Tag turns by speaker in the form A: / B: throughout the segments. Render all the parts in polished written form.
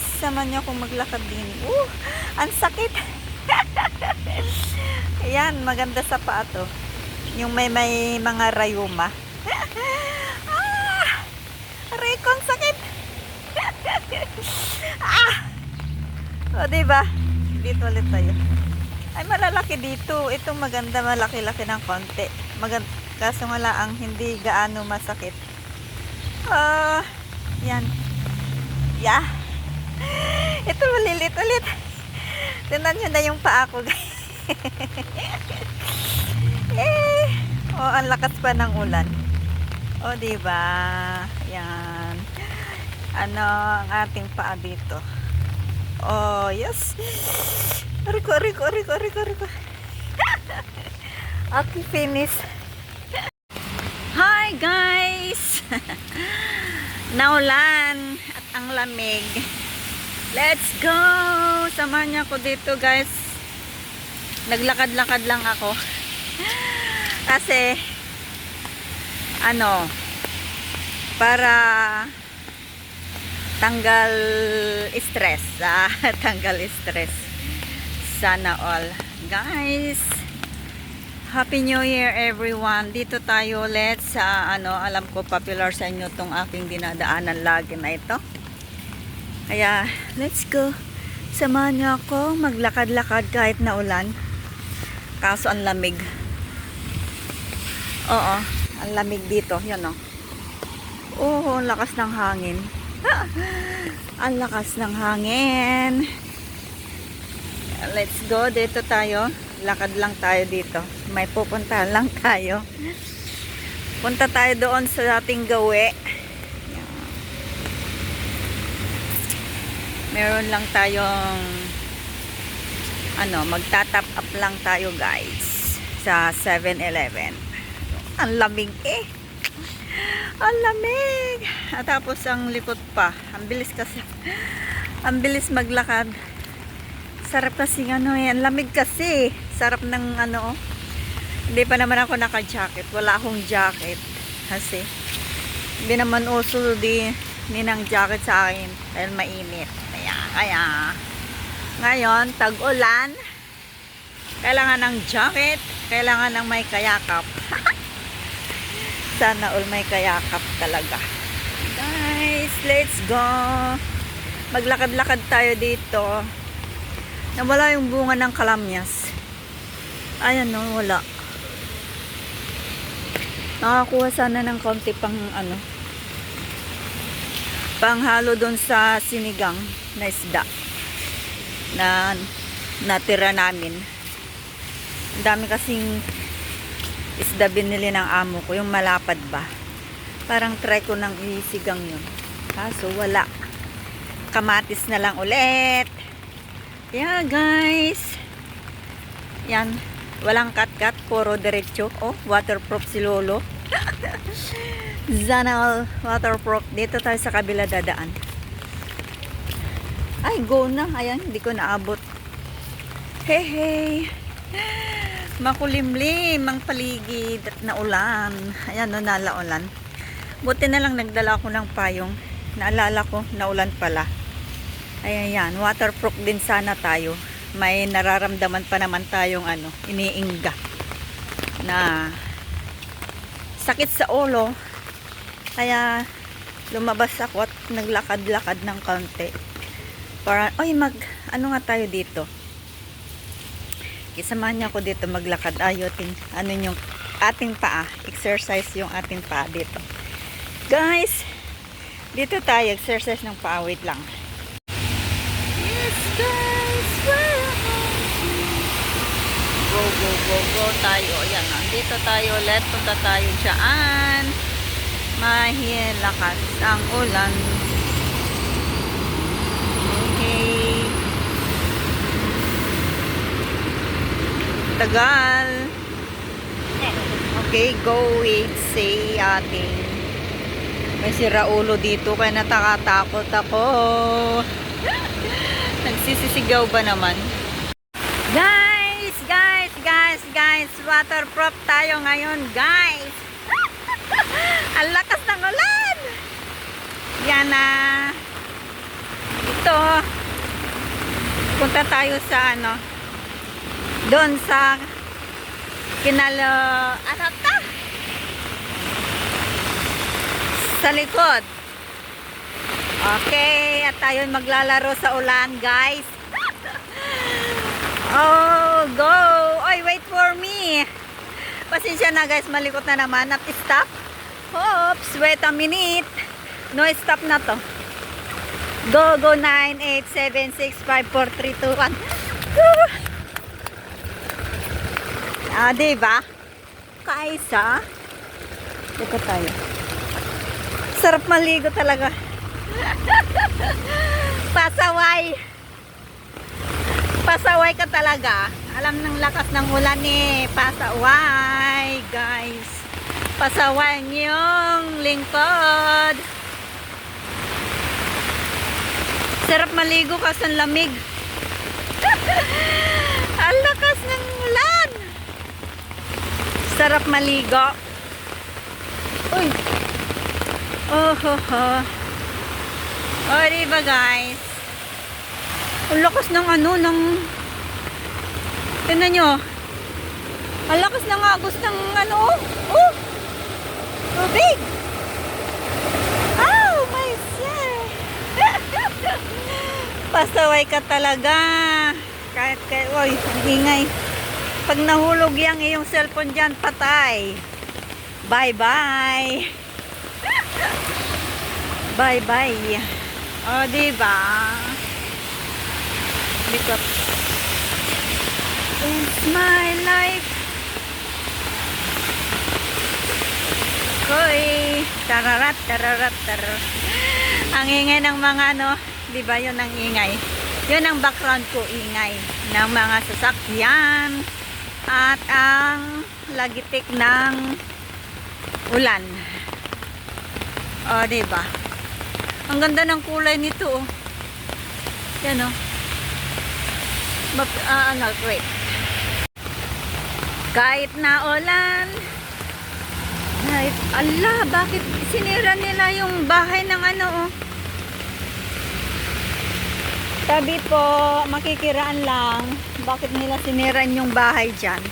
A: guys, sama niyo akong maglakad din. Ang sakit. Ayan, maganda sa paa to. Yung may mga rayuma. Aray ko, ang sakit. O, diba? Dito ulit tayo. Ay, malalaki dito. Itong maganda, malaki-laki ng konti. Kaso nga lang, hindi gaano masakit. Yan. Yeah. Ito, malilit ulit. Tingnan nyo na yung paa ko, guys. Ang lakas pa ng ulan. O, diba? Yan. Ano ang ating paa dito? Oh, yes. Riko. Okay, finish. Hi, guys. Naulan at ang lamig. Let's go. Samahan niyo ako dito, guys. Naglakad-lakad lang ako. Kasi para tanggal stress. Tanggal stress. Sana all. Guys, Happy New Year everyone. Dito tayo ulit sa alam ko popular sa inyo tong aking dinadaanan lagi na ito. Kaya, let's go. Samahan niyo ako maglakad-lakad kahit na ulan. Kaso ang lamig. Oo, ang lamig dito. Yan o. Ang lakas ng hangin. Ang lakas ng hangin. Let's go. Dito tayo. Lakad lang tayo dito. May pupuntahan lang tayo. Punta tayo doon sa ating gawi. Meron lang tayong magta-top up lang tayo, guys, sa 7-Eleven. Ang lamig eh. Ang lamig. At tapos ang likod pa. Ang bilis kasi. Ang bilis maglakad. Sarap kasi ang lamig kasi. Sarap ng Hindi pa naman ako naka-jacket. Wala akong jacket. Kasi hindi naman uso ng jacket sa akin dahil mainit. Kaya ngayon, tag-ulan. Kailangan ng jacket. Kailangan ng may kayakap. Sana all may kayakap talaga. Guys, let's go. Maglakad-lakad tayo dito. Nawala yung bunga ng kalamyas. Ayan wala. Nakakuha sana ng konti pang panghalo doon sa sinigang na isda na natira namin. Ang dami kasing isda binili ng amo ko, yung malapad ba. Parang try ko nang isigang yun. Kaso wala. Kamatis na lang ulit. Yeah, guys. Yan. Walang cut-cut. Puro diretso. Waterproof si Lolo. Zanal waterproof. Dito tayo sa kabila dadaan. Ay, go na. Ayan, hindi ko naabot. Hey. Makulimlim ang paligid at naulan. Ayan, nalaulan. Buti na lang nagdala ako ng payong. Naalala ko, naulan pala. Ayan, waterproof din sana tayo. May nararamdaman pa naman tayong iniingga na sakit sa ulo. Kaya lumabas ako at naglakad-lakad ng konti. Para, nga tayo dito. Isamahan niya ako dito maglakad. Ayotin, yung ating paa. Exercise yung ating paa dito. Guys, dito tayo, exercise ng paa. Wait lang. Yes, guys. Go tayo. Ayan, dito tayo ulit. Punta tayo dyan. Mahilakas ang ulan. Okay. Tagal. Okay, go with say ating may siraulo dito kaya natakatakot ako. Nagsisisigaw ba naman? Guys, waterproof tayo ngayon, guys. Ang lakas ng ulan. Yan na. Ito, Punta tayo sa ano, doon sa ano ta? Sa likod. Okay, at tayo maglalaro sa ulan, guys. Oh, go! Oy, wait for me. Pasensya na, guys, malikot na naman. At stop. Oops, wait a minute. No, stop na to. Go, go, 9, 8, 7, 6, 5, 4, 3, 2, 1. Ah, diba? Kaisa. Dito tayo. Sarap maligo talaga. Pasaway. Pasaway ka talaga. Alam ng lakas ng ulan eh. Pasaway, guys. Pasaway yung lingkod. Sarap maligo kasi ang lamig. Ang lakas ng ulan. Sarap maligo. Uy. Oh, ho, ho. Oh, diba, guys? Ang lakas ng ano, ng... Tignan nyo. Ang lakas ng agos ng ano, oh. Tubig. Oh, my God. Pasaway ka talaga. Kahit, oy, ingay. Pag nahulog yang iyong cellphone dyan, patay. Bye-bye. Bye-bye. O, diba? Likot. It's my life. Koy. Tararat, tararat, tararat. Ang ingay ng mga ano, diba yun ang ingay? Yun ang background ko, ingay ng mga sasakyan at ang lagitik ng ulan. O, diba? Ang ganda ng kulay nito, oh. Yan, oh. Ano, wait. Kahit na ulan. Allah, bakit sinira nila yung bahay ng ano, oh. Sabi po, makikiraan lang. Bakit nila siniran yung bahay dyan?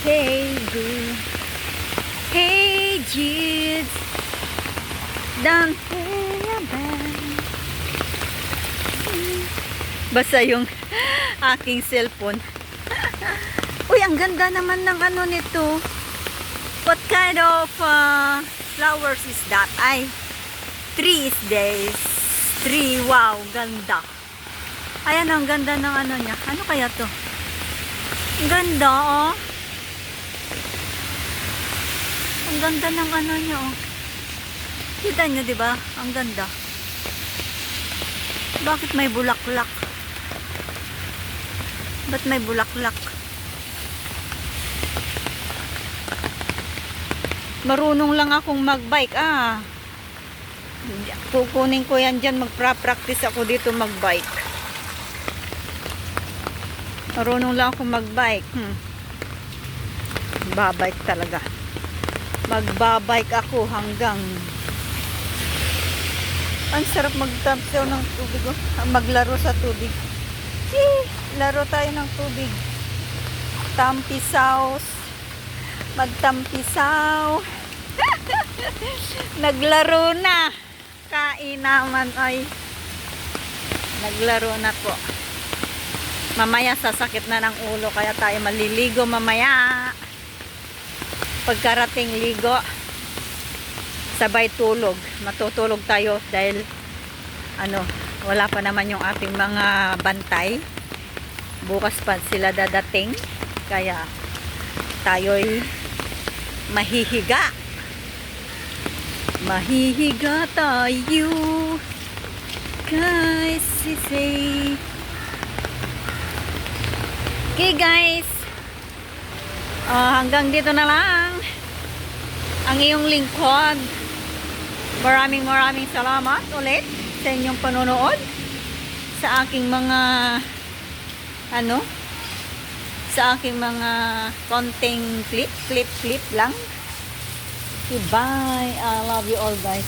A: Hey, Jude. Hey, Jude. Don't feel bad. Basta yung aking cellphone. Uy, ang ganda naman ng ano nito. What kind of flowers is that? Ay, trees days. Tree, wow, ganda. Ayan, ang ganda ng ano niya. Ano kaya to? Ang ganda, oh. Ang ganda ng ano niya, oh. Kita nyo, diba? Ang ganda. Bakit may bulaklak? Ba't may bulaklak? Marunong lang akong magbike, ah. Kukunin ko yan dyan. Magpa-practice ako dito magbike. Marunong lang akong magbike. Babike talaga. Magbabike ako hanggang... Ang sarap magtampisaw ng tubig, oh. Maglaro sa tubig. Laro tayo ng tubig. Tampisaw. Magtampisaw. Naglaro na. Kain naman ay. Naglaro na po. Mamaya sasakit na ng ulo kaya tayo maliligo mamaya. Pagkarating ligo, sabay tulog. Matutulog tayo dahil ano, wala pa naman yung ating mga bantay. Bukas pa sila dadating. Kaya tayo'y mahihiga. Mahihiga tayo. Guys, say. Okay, guys. Hanggang dito na lang ang iyong lingkod. Maraming salamat ulit sa inyong panonood sa aking mga sa aking mga konting clip lang. Goodbye. I love you all, guys.